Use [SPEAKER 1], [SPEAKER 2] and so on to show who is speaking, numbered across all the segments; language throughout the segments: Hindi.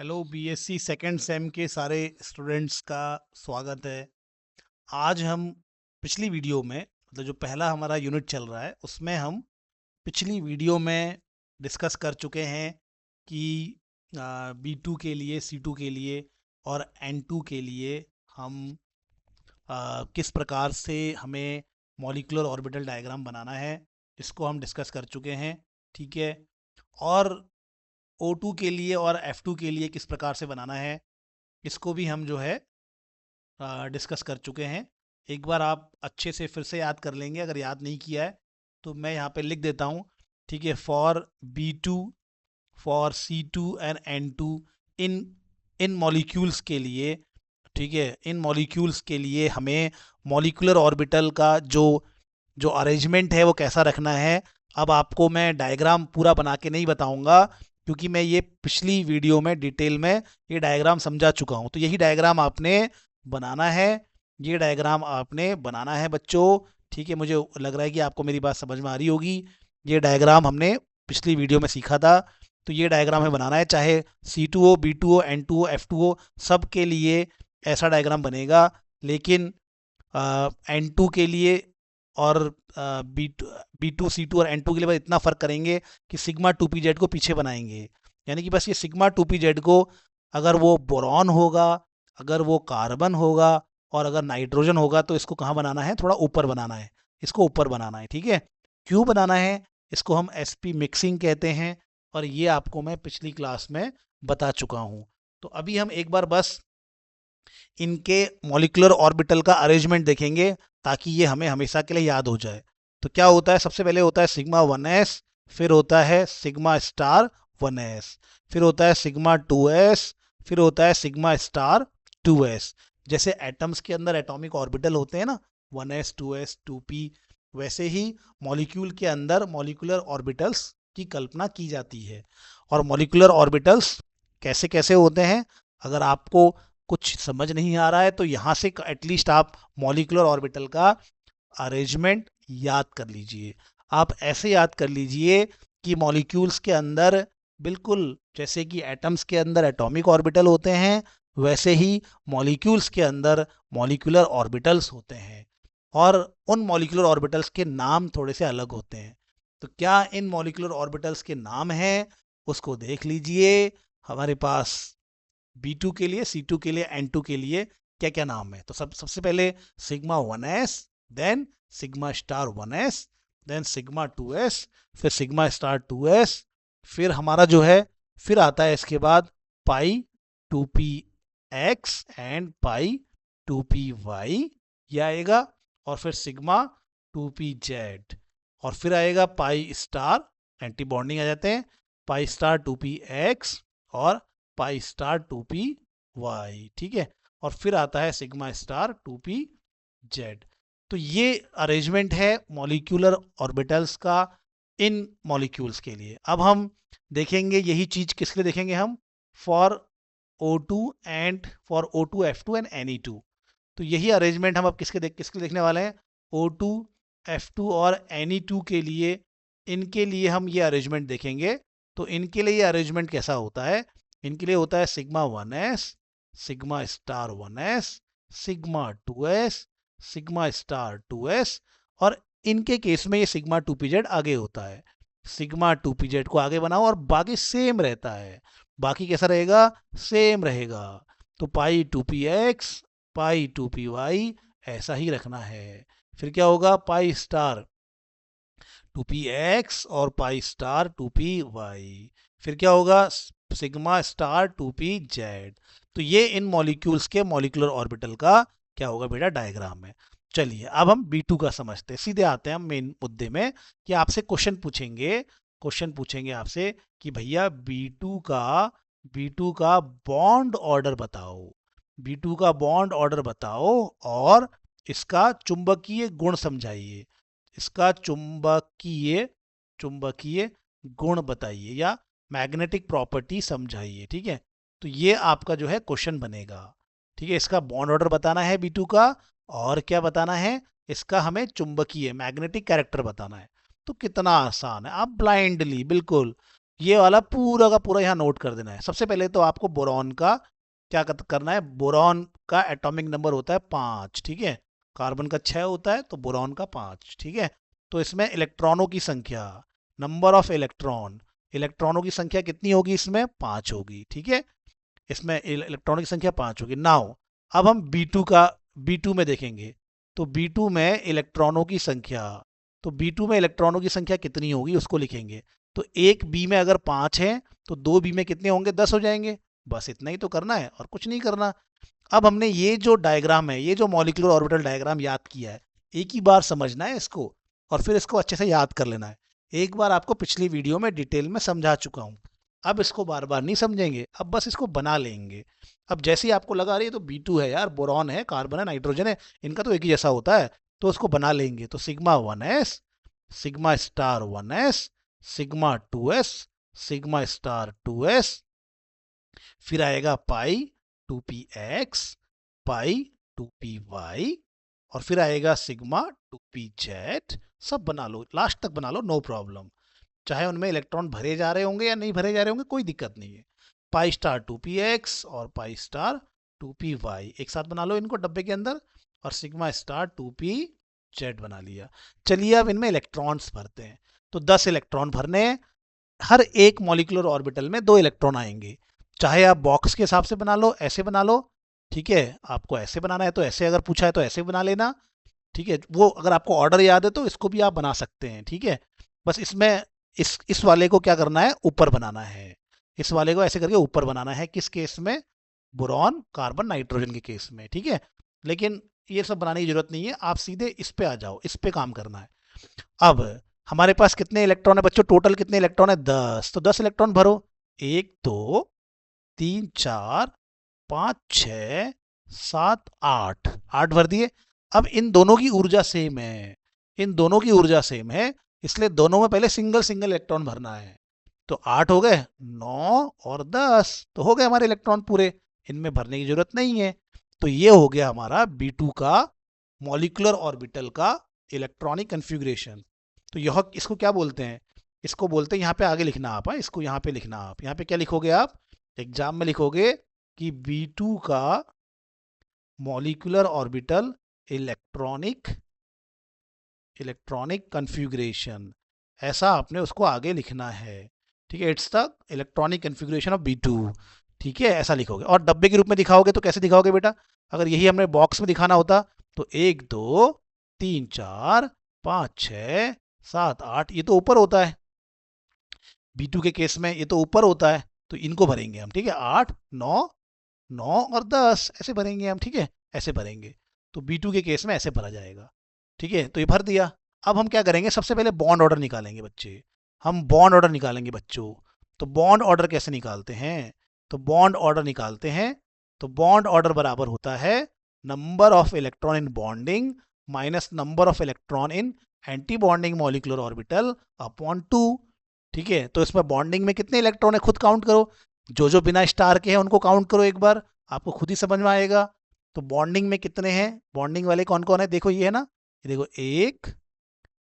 [SPEAKER 1] हेलो बीएससी सेकंड सेम के सारे स्टूडेंट्स का स्वागत है। आज हम पिछली वीडियो में मतलब जो पहला हमारा यूनिट चल रहा है उसमें हम पिछली वीडियो में डिस्कस कर चुके हैं कि B2 के लिए C2 के लिए और N2 के लिए हम किस प्रकार से हमें मॉलिक्यूलर ऑर्बिटल डायग्राम बनाना है, इसको हम डिस्कस कर चुके हैं। ठीक है। और O2 के लिए और F2 के लिए किस प्रकार से बनाना है, इसको भी हम जो है डिस्कस कर चुके हैं। एक बार आप अच्छे से फिर से याद कर लेंगे, अगर याद नहीं किया है तो मैं यहाँ पे लिख देता हूँ। ठीक है। For B2, for C2 and N2 in in molecules के लिए, ठीक है, इन मॉलिक्यूल्स के लिए हमें मॉलिक्यूलर ऑर्बिटल का जो जो अरेंजमेंट है वो कैसा रखना है। अब आपको मैं डायग्राम पूरा बना के नहीं बताऊंगा क्योंकि मैं ये पिछली वीडियो में डिटेल में ये डायग्राम समझा चुका हूँ। तो यही डायग्राम आपने बनाना है, ये डायग्राम आपने बनाना है बच्चों। ठीक है, मुझे लग रहा है कि आपको मेरी बात समझ में आ रही होगी। ये डायग्राम हमने पिछली वीडियो में सीखा था, तो ये डायग्राम हमें बनाना है। चाहे C2 हो, B2 हो, N2 हो, F2 हो, सब के लिए ऐसा डायग्राम बनेगा। लेकिन N2 के लिए और B2 C2 और N2 के लिए बस इतना फ़र्क करेंगे कि सिग्मा 2pz को पीछे बनाएंगे। यानी कि बस ये सिग्मा 2pz को, अगर वो बोरॉन होगा, अगर वो कार्बन होगा और अगर नाइट्रोजन होगा तो इसको कहाँ बनाना है, थोड़ा ऊपर बनाना है, इसको ऊपर बनाना है। ठीक है। क्यों बनाना है, इसको हम sp मिक्सिंग कहते हैं और ये आपको मैं पिछली क्लास में बता चुका हूँ। तो अभी हम एक बार बस इनके मॉलिक्यूलर ऑर्बिटल का अरेंजमेंट देखेंगे ताकि ये हमें हमेशा के लिए याद हो जाए। तो क्या होता है, सबसे पहले होता है सिग्मा 1s, फिर होता है सिग्मा स्टार 1s, फिर होता है सिग्मा 2s, फिर होता है सिग्मा स्टार 2s। जैसे एटम्स के अंदर एटॉमिक ऑर्बिटल होते हैं ना, 1s 2s 2p, वैसे ही मॉलिक्यूल के अंदर मॉलिक्यूलर ऑर्बिटल्स की कल्पना की जाती है। और मॉलिक्यूलर ऑर्बिटल्स कैसे कैसे होते हैं, अगर आपको कुछ समझ नहीं आ रहा है तो यहाँ से एटलीस्ट आप मॉलिक्यूलर ऑर्बिटल का अरेंजमेंट याद कर लीजिए। आप ऐसे याद कर लीजिए कि मॉलिक्यूल्स के अंदर बिल्कुल जैसे कि एटम्स के अंदर एटॉमिक ऑर्बिटल होते हैं, वैसे ही मॉलिक्यूल्स के अंदर मॉलिक्यूलर ऑर्बिटल्स होते हैं और उन मॉलिक्यूलर ऑर्बिटल्स के नाम थोड़े से अलग होते हैं। तो क्या इन मॉलिक्यूलर ऑर्बिटल्स के नाम हैं, उसको देख लीजिए। हमारे पास B2 के लिए, C2 के लिए, N2 के लिए क्या क्या नाम है। तो सबसे पहले sigma 1s, then sigma star 1s, then sigma 2s, फिर सिग्मा स्टार 2s, फिर हमारा जो है फिर आता है इसके बाद पाई 2p(x) एंड पाई 2p(y), ये आएगा। और फिर सिग्मा 2p(z) और फिर आएगा पाई स्टार, एंटी बॉन्डिंग आ जाते हैं, पाई स्टार 2p(x) और पाई स्टार 2p(y). ठीक है। और फिर आता है सिग्मा स्टार 2p(z). तो ये अरेंजमेंट है मॉलिक्यूलर ऑर्बिटल्स का इन मॉलिक्यूल्स के लिए। अब हम देखेंगे यही चीज किसके लिए देखेंगे, हम for O2 and for O2 F2 and Ne2। तो यही अरेंजमेंट हम अब किसके लिए देखने वाले हैं, O2 F2 और Ne2 के लिए। इनके लिए हम ये अरेंजमेंट देखेंगे। तो इनके लिए ये अरेंजमेंट कैसा होता है, इनके लिए होता है sigma 1s, sigma star 1s, sigma 2s, sigma star 2s और इनके केस में ये सिग्मा 2pz आगे होता है। सिग्मा 2pz को आगे बनाओ और बाकी सेम रहता है। बाकी कैसा रहेगा, सेम रहेगा। तो पाई 2px, पाई 2py ऐसा ही रखना है। फिर क्या होगा, पाई स्टार 2px और पाई स्टार 2py। फिर क्या होगा, सिग्मा स्टार 2pz। तो ये इन मॉलिक्यूल्स के मॉलिक्यूलर ऑर्बिटल का क्या होगा बेटा, डायग्राम है। चलिए अब हम B2 का समझते हैं, सीधे आते हैं हम मेन मुद्दे में कि आपसे क्वेश्चन पूछेंगे आपसे कि भैया B2 का बॉन्ड ऑर्डर बताओ, B2 का बॉन्ड ऑर्डर बताओ और इसका चुंबकीय गुण समझाइए, इसका चुंबकीय चुंबकीय गुण बताइए या मैग्नेटिक प्रॉपर्टी समझाइए। ठीक है। तो ये आपका जो है क्वेश्चन बनेगा। ठीक है, इसका बॉन्ड ऑर्डर बताना है B2 का और क्या बताना है, इसका हमें चुंबकीय मैग्नेटिक कैरेक्टर बताना है। तो कितना आसान है, आप ब्लाइंडली बिल्कुल ये वाला पूरा का पूरा यहाँ नोट कर देना है। सबसे पहले तो आपको बोरॉन का क्या करना है, बोरॉन का एटॉमिक नंबर होता है 5, ठीक है। कार्बन का 6 होता है तो बोरॉन का 5, ठीक है। तो इसमें इलेक्ट्रॉनों की संख्या, नंबर ऑफ इलेक्ट्रॉन, इलेक्ट्रॉनों की संख्या कितनी होगी, इसमें 5 होगी, ठीक है। इसमें इलेक्ट्रॉनों की संख्या 5 होगी। नाउ अब हम B2 में देखेंगे। तो B2 में इलेक्ट्रॉनों की संख्या, तो B2 में इलेक्ट्रॉनों की संख्या कितनी होगी उसको लिखेंगे। तो एक बी में अगर 5 है तो 2 बी में कितने होंगे, 10 हो जाएंगे। बस इतना ही तो करना है और कुछ नहीं करना। अब हमने ये जो डायग्राम है, ये जो मॉलिक्यूलर ऑर्बिटल डायग्राम याद किया है, एक ही बार समझना है इसको और फिर इसको अच्छे से याद कर लेना है। एक बार आपको पिछली वीडियो में डिटेल में समझा चुका हूँ, अब इसको बार बार नहीं समझेंगे, अब बस इसको बना लेंगे। अब जैसे ही आपको लगा रही है तो B2 है यार, बोरॉन है, कार्बन है, नाइट्रोजन है, इनका तो एक ही जैसा होता है, तो उसको बना लेंगे। तो sigma 1s, sigma star 1s, sigma 2s, sigma star 2s, फिर आएगा पाई 2px, पाई 2py, और फिर आएगा सिग्मा 2pz। सब बना लो, लास्ट तक बना लो, नो प्रॉब्लम। चाहे उनमें इलेक्ट्रॉन भरे जा रहे होंगे या नहीं भरे जा रहे होंगे, कोई दिक्कत नहीं है। पाई स्टार 2px और पाई स्टार 2py एक साथ बना लो इनको डब्बे के अंदर, और सिग्मा स्टार 2pz बना लिया। चलिए अब इनमें इलेक्ट्रॉन्स भरते हैं। तो 10 इलेक्ट्रॉन भरने हैं। हर एक मॉलिक्यूलर ऑर्बिटल में 2 इलेक्ट्रॉन आएंगे। चाहे आप बॉक्स के हिसाब से बना लो, ऐसे बना लो, ठीक है। आपको ऐसे बनाना है तो ऐसे, अगर पूछा है तो ऐसे बना लेना, ठीक है। वो अगर आपको ऑर्डर याद है तो इसको भी आप बना सकते हैं, ठीक है। बस इसमें इस वाले को क्या करना है, ऊपर बनाना है। इस वाले को ऐसे करके ऊपर बनाना है। किस केस में, बोरॉन कार्बन नाइट्रोजन के केस में, ठीक है। लेकिन ये सब बनाने की जरूरत नहीं है, आप सीधे इस पे आ जाओ, इस पे काम करना है। अब हमारे पास कितने इलेक्ट्रॉन है बच्चों, टोटल कितने इलेक्ट्रॉन है, 10। तो 10 इलेक्ट्रॉन भरो। 1 2 3 4 5 6 7 8, 8 भर दिए। अब इन दोनों की ऊर्जा सेम है, इन दोनों की ऊर्जा सेम है, इसलिए दोनों में पहले सिंगल सिंगल इलेक्ट्रॉन भरना है। तो 8 हो गए, 9 और 10 तो हो गए हमारे इलेक्ट्रॉन पूरे, इनमें भरने की जरूरत नहीं है। तो ये हो गया हमारा B2 का मॉलिक्यूलर ऑर्बिटल का इलेक्ट्रॉनिक कन्फिग्रेशन। तो यह इसको क्या बोलते हैं, इसको बोलते हैं, यहाँ पे आगे लिखना आप, इसको यहाँ पे लिखना आप। यहाँ पे क्या लिखोगे आप, एग्जाम में लिखोगे कि B2 का मॉलिक्यूलर ऑर्बिटल इलेक्ट्रॉनिक कन्फिग्रेशन, ऐसा आपने उसको आगे लिखना है, ठीक है। It's the electronic configuration of B2, ठीक है, ऐसा लिखोगे। और डब्बे के रूप में दिखाओगे तो कैसे दिखाओगे बेटा, अगर यही हमने बॉक्स में दिखाना होता तो 1 2 3 4 5 6 7 8, ये तो ऊपर होता है B2 के केस में, ये तो ऊपर होता है, तो इनको भरेंगे हम, ठीक है। 8 9 9 और 10 ऐसे भरेंगे हम, ठीक है, ऐसे भरेंगे। तो B2 के केस में ऐसे भरा जाएगा, ठीक है। तो ये भर दिया। अब हम क्या करेंगे, सबसे पहले बॉन्ड ऑर्डर निकालेंगे बच्चे, हम बॉन्ड ऑर्डर निकालेंगे बच्चों। तो बॉन्ड ऑर्डर कैसे निकालते हैं, तो बॉन्ड ऑर्डर निकालते हैं, तो बॉन्ड ऑर्डर बराबर होता है number of electron in bonding minus number of electron in anti bonding molecular orbital upon 2, ठीक है। तो इसमें बॉन्डिंग में कितने इलेक्ट्रॉन है खुद काउंट करो, जो जो बिना स्टार के हैं उनको काउंट करो एक बार, आपको खुद ही समझ में आएगा। तो बॉन्डिंग में कितने हैं, बॉन्डिंग वाले कौन कौन है, देखो ये है ना, ये देखो 1,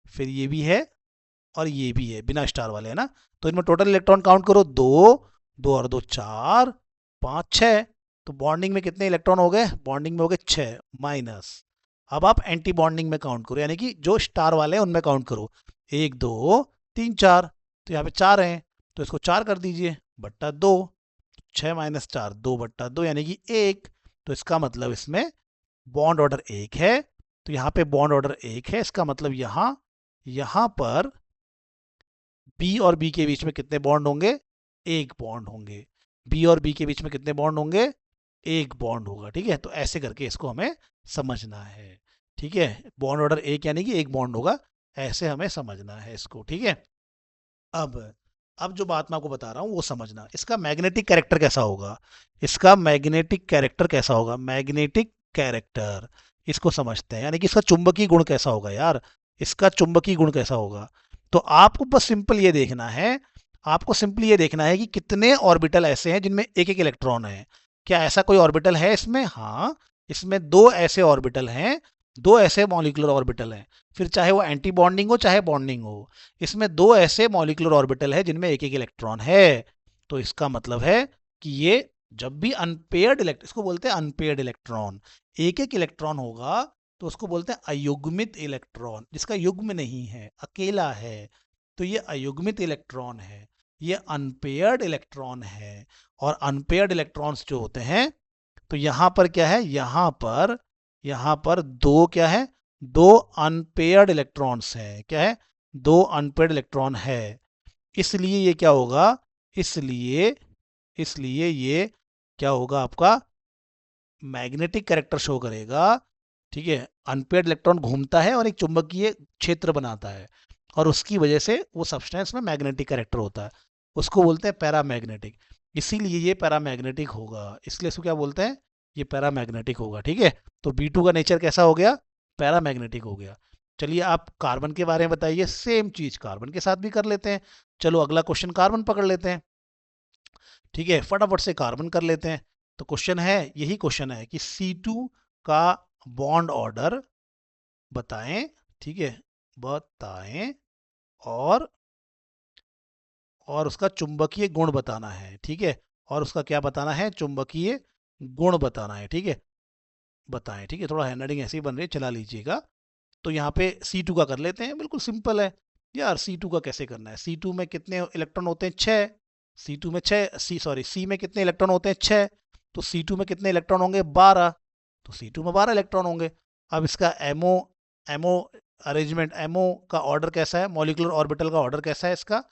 [SPEAKER 1] फिर ये भी है और ये भी है, बिना स्टार वाले है ना। तो इनमें टोटल इलेक्ट्रॉन काउंट करो, 2 2 और 2 4 5 6। तो बॉन्डिंग में कितने इलेक्ट्रॉन हो गए, बॉन्डिंग में हो गए 6 माइनस। अब आप एंटी बॉन्डिंग में काउंट करो, यानी कि जो स्टार वाले हैं उनमें काउंट करो, 1 2 3 4। तो यहाँ पे 4 हैं तो इसको 4 कर दीजिए बट्टा 2, 6 माइनस 4 2 बट्टा 2 यानी कि 1। तो इसका मतलब इसमें बॉन्ड ऑर्डर 1 है, तो यहाँ पे बॉन्ड ऑर्डर 1 है, इसका मतलब यहाँ पर बी और बी के बीच में कितने बॉन्ड होंगे, एक बॉन्ड होंगे। बी और बी के बीच में कितने बॉन्ड होंगे, एक बॉन्ड होगा, ठीक है। तो ऐसे करके इसको हमें समझना है, ठीक है। बॉन्ड ऑर्डर 1 यानी कि एक बॉन्ड होगा, ऐसे हमें समझना है इसको, ठीक है। अब जो बात मैं आपको बता रहा हूँ वो समझना, इसका मैग्नेटिक कैरेक्टर कैसा होगा, इसका मैग्नेटिक कैरेक्टर कैसा होगा, मैग्नेटिक कैरेक्टर इसको समझते हैं, यानी कि इसका चुंबकीय गुण कैसा होगा यार, इसका चुंबकीय गुण कैसा होगा। तो आपको बस सिंपल ये देखना है, आपको सिंपली ये देखना है कि कितने ऑर्बिटल ऐसे हैं जिनमें एक एक इलेक्ट्रॉन है। क्या ऐसा कोई ऑर्बिटल है इसमें, हाँ, इसमें 2 ऐसे ऑर्बिटल हैं दो ऐसे मॉलिक्यूलर ऑर्बिटल हैं, फिर चाहे वो एंटी बॉन्डिंग हो चाहे बॉन्डिंग हो, इसमें दो ऐसे मॉलिक्यूलर ऑर्बिटल है जिनमें एक एक इलेक्ट्रॉन है। तो इसका मतलब है कि ये जब भी अनपेयर्ड इलेक्ट्रॉन, इसको बोलते हैं अनपेयर्ड इलेक्ट्रॉन, एक एक इलेक्ट्रॉन होगा तो उसको बोलते हैं अयुग्मित इलेक्ट्रॉन, जिसका युग्म नहीं है, अकेला है, तो ये अयुग्मित इलेक्ट्रॉन है, ये अनपेयर्ड इलेक्ट्रॉन है। और अनपेयर्ड इलेक्ट्रॉन्स जो होते हैं, तो यहां पर क्या है, यहां पर दो क्या है, दो अनपेयर्ड इलेक्ट्रॉन्स है, क्या है, दो अनपेयर्ड इलेक्ट्रॉन है। इसलिए ये क्या होगा, इसलिए इसलिए ये क्या होगा, आपका मैग्नेटिक कैरेक्टर शो करेगा। ठीक है, अनपेयर्ड इलेक्ट्रॉन घूमता है और एक चुंबकीय क्षेत्र बनाता है, और उसकी वजह से वो सब्सटेंस में मैग्नेटिक कैरेक्टर होता है, उसको बोलते हैं पैरामैग्नेटिक। इसीलिए ये पैरामैग्नेटिक होगा, इसलिए इसको क्या बोलते हैं, ये पैरामैग्नेटिक होगा। ठीक है, तो B2 का नेचर कैसा हो गया, पैरामैग्नेटिक हो गया। चलिए आप कार्बन के बारे में बताइए, सेम चीज कार्बन के साथ भी कर लेते हैं। चलो अगला क्वेश्चन कार्बन पकड़ लेते हैं। ठीक है, फटाफट से कार्बन कर लेते हैं। तो क्वेश्चन है, यही क्वेश्चन है कि C2 का बॉन्ड ऑर्डर बताएं। ठीक है, बताएं, और उसका चुंबकीय गुण बताना है। ठीक है, और उसका क्या बताना है, चुंबकीय गुण बताना है। ठीक है, बताएं। ठीक है, थोड़ा हैंडराइटिंग ऐसे ही बन रही है, चला लीजिएगा। तो यहाँ पे C2 का कर लेते हैं, बिल्कुल सिंपल है यार। C2 का कैसे करना है, C2 में कितने इलेक्ट्रॉन होते हैं, 6। C2 में 6, C में कितने इलेक्ट्रॉन होते हैं, 6। तो C2 में कितने इलेक्ट्रॉन होंगे, 12। तो C2 में 12 इलेक्ट्रॉन होंगे। अब इसका एमओ एमओ अरेंजमेंट, एमओ का ऑर्डर कैसा है, मॉलिक्यूलर ऑर्बिटल का ऑर्डर कैसा है इसका,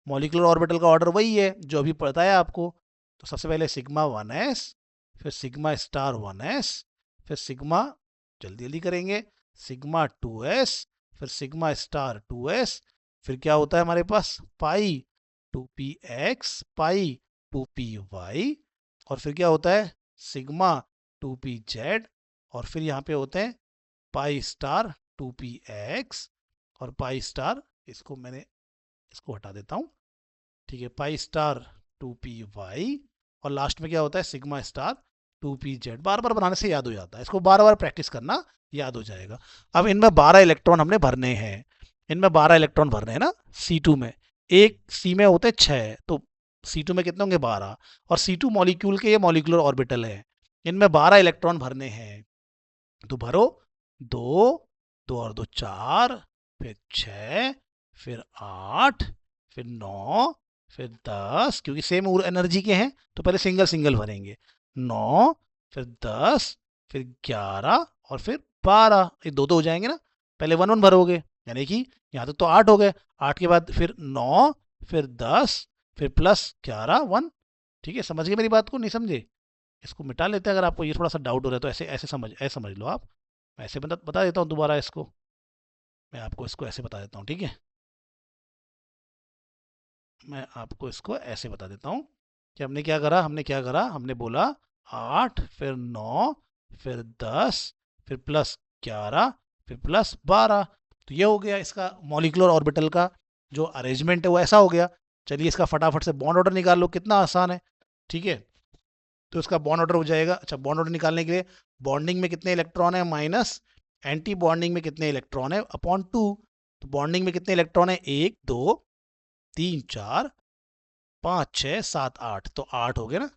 [SPEAKER 1] मॉलिक्यूलर ऑर्बिटल का ऑर्डर वही है जो अभी पढ़ता है आपको। तो सबसे पहले सिग्मा 1s, फिर सिग्मा स्टार 1s, फिर सिग्मा, जल्दी जल्दी करेंगे, सिग्मा 2s, फिर सिग्मा स्टार 2s, फिर क्या होता है हमारे पास, पाई 2px, पाई 2py, और फिर क्या होता है, सिग्मा 2pz, और फिर यहाँ पे होते हैं पाई स्टार 2px, और पाई स्टार, इसको मैंने, इसको हटा देता हूँ। ठीक है, पाई स्टार 2py, और लास्ट में क्या होता है, सिग्मा स्टार 2pz। बार बार बनाने से याद हो जाता है, इसको बार बार प्रैक्टिस करना, याद हो जाएगा। अब इनमें 12 इलेक्ट्रॉन हमने भरने हैं, इनमें 12 इलेक्ट्रॉन भरने हैं ना, C2 में, एक C में होते हैं 6, तो C2 में कितने होंगे, 12। और C2 मॉलिक्यूल के ये मॉलिक्यूलर ऑर्बिटल है, इनमें 12 इलेक्ट्रॉन भरने हैं। तो भरो, दो, दो और दो 4, फिर 6, फिर 8, फिर 9, फिर 10, क्योंकि सेम एनर्जी के हैं तो पहले सिंगल सिंगल भरेंगे। 9, फिर 10, फिर 11, और फिर 12, ये दो दो हो जाएंगे ना, पहले 1 1 भरोगे, यानी कि यहाँ तक तो 8 हो गए, 8 के बाद फिर 9, फिर 10, फिर प्लस 11, 1। ठीक है, समझ गए मेरी बात को, नहीं समझे, इसको मिटा लेते हैं। अगर आपको ये थोड़ा सा डाउट हो रहा है तो ऐसे ऐसे समझ लो आप। मैं ऐसे बता देता हूँ दोबारा इसको, मैं आपको इसको ऐसे बता देता हूँ। ठीक है, मैं आपको इसको ऐसे बता देता हूँ कि हमने क्या करा, हमने बोला 8, फिर 9, फिर 10, फिर प्लस 11, फिर प्लस 12। तो ये हो गया इसका मॉलिक्यूलर ऑर्बिटल का जो अरेंजमेंट है वो ऐसा हो गया। चलिए इसका फटाफट से बॉन्ड ऑर्डर निकाल लो, कितना आसान है। ठीक है, तो इसका बॉन्ड ऑर्डर हो जाएगा। अच्छा, बॉन्ड ऑर्डर निकालने के लिए, बॉन्डिंग में कितने इलेक्ट्रॉन है माइनस, एंटी बॉन्डिंग में कितने इलेक्ट्रॉन है अपॉन 2। तो बॉन्डिंग में कितने इलेक्ट्रॉन है, 1 2 3 4 5 6 7 8, तो 8 हो गए ना।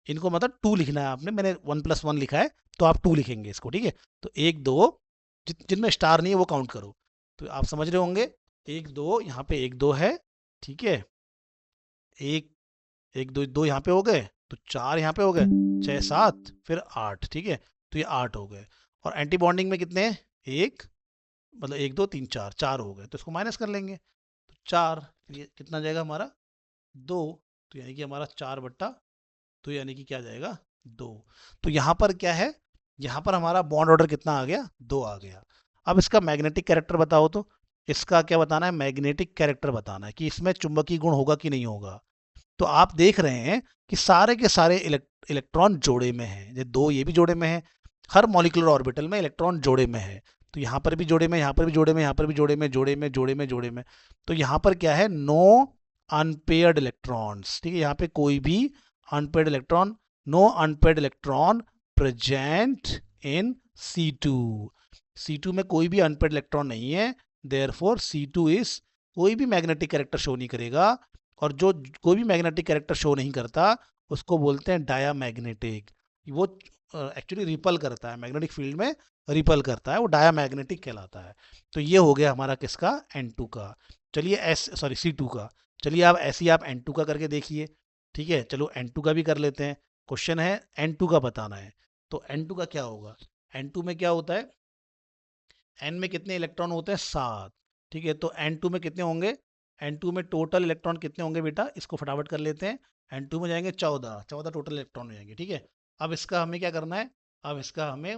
[SPEAKER 1] इनको मतलब 2 लिखना है आपने, मैंने 1+1 लिखा है तो आप 2 लिखेंगे इसको। ठीक है, तो 1 2, जिनमें स्टार नहीं है वो काउंट करो, तो आप समझ रहे होंगे। 1 2, यहाँ पे 1 2 है। ठीक है, एक, 1 2 2 यहाँ पे हो गए, तो 4 यहाँ पे हो गए, 6 7, फिर 8। ठीक है, तो ये 8 हो गए। और एंटी बॉन्डिंग में कितने हैं, एक, मतलब 1 2 3 4, 4 हो गए, तो इसको माइनस कर लेंगे, तो 4, ये कितना जाएगा हमारा, 2। तो यानी कि हमारा 4/, तो यानी कि क्या जाएगा, 2। तो यहाँ पर क्या है, यहाँ पर हमारा बॉन्ड ऑर्डर कितना आ गया, 2 आ गया। अब इसका मैग्नेटिक कैरेक्टर बताओ, तो इसका क्या बताना है, मैग्नेटिक कैरेक्टर बताना है कि इसमें चुंबकीय गुण होगा कि नहीं होगा। तो आप देख रहे हैं कि सारे के सारे इलेक्ट्रॉन जोड़े में हैं, ये 2 ये भी जोड़े में है, हर मॉलिक्यूलर ऑर्बिटल में इलेक्ट्रॉन जोड़े में है। तो यहाँ पर भी जोड़े में, यहाँ पर भी जोड़े में, यहाँ पर भी जोड़े में, जोड़े में, जोड़े में, जोड़े में। तो यहाँ पर क्या है, नो अनपेयर्ड इलेक्ट्रॉन्स। ठीक है, यहाँ पे कोई भी unpaired electron, no unpaired electron present in C2। C2 में कोई भी अनपेड इलेक्ट्रॉन नहीं है, देयरफॉर C2 इज कोई भी मैग्नेटिक कैरेक्टर शो नहीं करेगा, और जो कोई भी मैग्नेटिक कैरेक्टर शो नहीं करता उसको बोलते हैं डायामैग्नेटिक। वो एक्चुअली रिपल करता है, मैग्नेटिक फील्ड में रिपल करता है, वो डायामैग्नेटिक कहलाता है। तो ये हो गया हमारा किसका, N2 का। चलिए C2 का। चलिए आप ऐसे ही आप N2 का करके देखिए। ठीक है, चलो N2 का भी कर लेते हैं। क्वेश्चन है N2 का बताना है। तो N2 का क्या होगा, N2 में क्या होता है, N में कितने इलेक्ट्रॉन होते हैं, 7। ठीक है, तो N2 में कितने होंगे, N2 में टोटल इलेक्ट्रॉन कितने होंगे बेटा, इसको फटाफट कर लेते हैं। N2 में जाएंगे 14 टोटल इलेक्ट्रॉन हो जाएंगे। ठीक है, अब इसका हमें क्या करना है, अब इसका हमें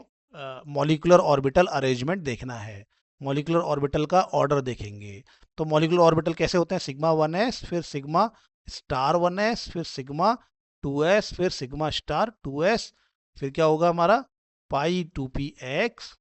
[SPEAKER 1] मॉलिक्यूलर ऑर्बिटल अरेंजमेंट देखना है। मॉलिक्यूलर ऑर्बिटल का ऑर्डर देखेंगे। तो मॉलिक्यूलर ऑर्बिटल कैसे होते हैं, सिग्मा 1s, फिर सिग्मा स्टार 1s, फिर सिग्मा 2s, फिर सिग्मा स्टार 2s, फिर क्या होगा हमारा पाई 2px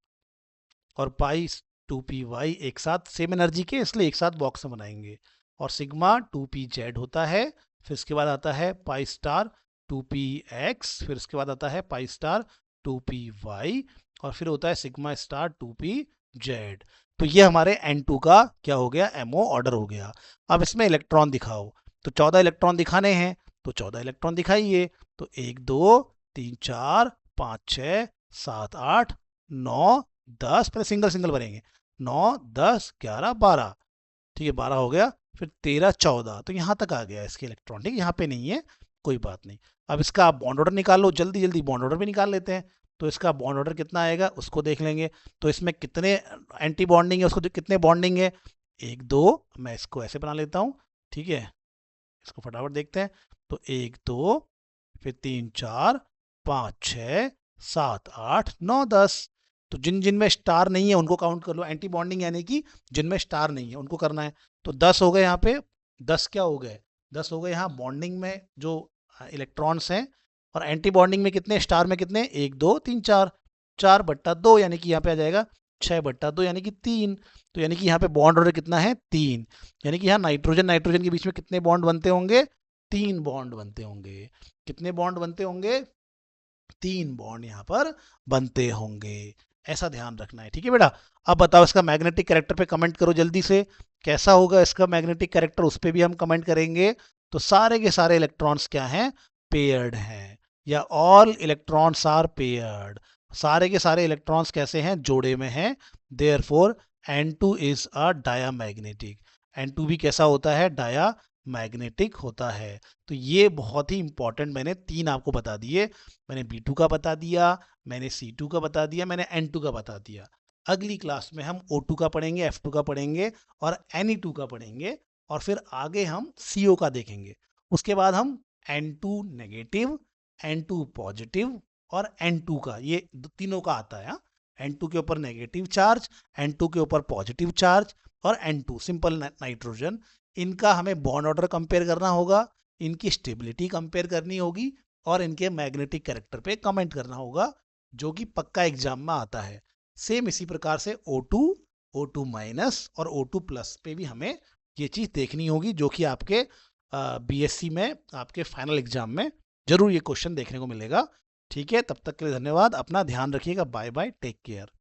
[SPEAKER 1] और पाई 2py, एक साथ सेम एनर्जी के, इसलिए एक साथ बॉक्स में बनाएंगे। और सिग्मा 2pz होता है, फिर इसके बाद आता है पाई स्टार 2px, फिर इसके बाद आता है पाई स्टार 2py, और फिर होता है सिग्मा स्टार 2pz। तो ये हमारे N2 का क्या हो गया, MO ऑर्डर हो गया। अब इसमें इलेक्ट्रॉन दिखाओ, तो 14 इलेक्ट्रॉन दिखाने हैं, तो 14 इलेक्ट्रॉन दिखाइए। तो 1 2 3 4 5 6 7 8 9 10, पहले सिंगल सिंगल भरेंगे, 9 10 11 12। ठीक है, 12 हो गया, फिर 13 14, तो यहाँ तक आ गया इसके इलेक्ट्रॉन। ठीक है, यहाँ पे नहीं है, कोई बात नहीं। अब इसका आप बॉन्ड ऑर्डर निकाल लो, जल्दी जल्दी बॉन्ड ऑर्डर भी निकाल लेते हैं। तो इसका बॉन्ड ऑर्डर कितना आएगा उसको देख लेंगे। तो इसमें कितने एंटी बॉन्डिंग है, उसको कितने बॉन्डिंग है, 1 2, मैं इसको ऐसे बना लेता हूँ। ठीक है, इसको फटाफट देखते हैं। तो 1 2, फिर 3 4 5 6 7 8 9 10। तो जिन जिन में स्टार नहीं है उनको काउंट कर लो, एंटी बॉन्डिंग यानी कि जिनमें स्टार नहीं है उनको करना है। तो 10 हो गए यहाँ पे, 10 क्या हो गए, 10 हो गए यहाँ बॉन्डिंग में जो इलेक्ट्रॉन्स हैं। और एंटी बॉन्डिंग में कितने, स्टार में कितने, 1 2 3 4, 4/2, यानी कि यहाँ पे आ जाएगा 6/2, यानी कि 3। तो यानी कि यहाँ पे बॉन्ड ऑर्डर कितना है, 3। यानी कि यहाँ नाइट्रोजन नाइट्रोजन के बीच में कितने बॉन्ड बनते होंगे, 3 बॉन्ड बनते होंगे। कितने बॉन्ड बनते होंगे, 3 बॉन्ड यहाँ पर बनते होंगे। ऐसा ध्यान रखना है। ठीक है बेटा, अब बताओ इसका मैग्नेटिक कैरेक्टर पे कमेंट करो जल्दी से, कैसा होगा इसका मैग्नेटिक कैरेक्टर, उस पर भी हम कमेंट करेंगे। तो सारे के सारे इलेक्ट्रॉन्स क्या हैं, पेयर्ड हैं, या ऑल इलेक्ट्रॉन्स आर पेयर्ड। सारे के सारे इलेक्ट्रॉन्स कैसे हैं, जोड़े में हैं। Therefore N2 is a diamagnetic. N2 भी कैसा होता है, डाया मैग्नेटिक होता है। तो ये बहुत ही इंपॉर्टेंट, मैंने 3 आपको बता दिए। मैंने B2 का बता दिया, मैंने C2 का बता दिया, मैंने N2 का बता दिया। अगली क्लास में हम O2 का पढ़ेंगे, F2 का पढ़ेंगे और Ne2 का पढ़ेंगे, और फिर आगे हम CO का देखेंगे। उसके बाद हम N2 नेगेटिव, N2 पॉजिटिव और N2 का, ये तीनों का आता है। N2 के ऊपर नेगेटिव चार्ज, N2 के ऊपर पॉजिटिव चार्ज और N2 सिंपल नाइट्रोजन। इनका हमें बॉन्ड ऑर्डर कंपेयर करना होगा, इनकी स्टेबिलिटी कंपेयर करनी होगी, और इनके मैग्नेटिक कैरेक्टर पे कमेंट करना होगा, जो कि पक्का एग्जाम में आता है। सेम इसी प्रकार से O2, O2 माइनस और O2 प्लस पे भी हमें ये चीज़ देखनी होगी, जो कि आपके BSc में आपके फाइनल एग्जाम में जरूर ये क्वेश्चन देखने को मिलेगा। ठीक है, तब तक के लिए धन्यवाद, अपना ध्यान रखिएगा, बाय बाय, टेक केयर।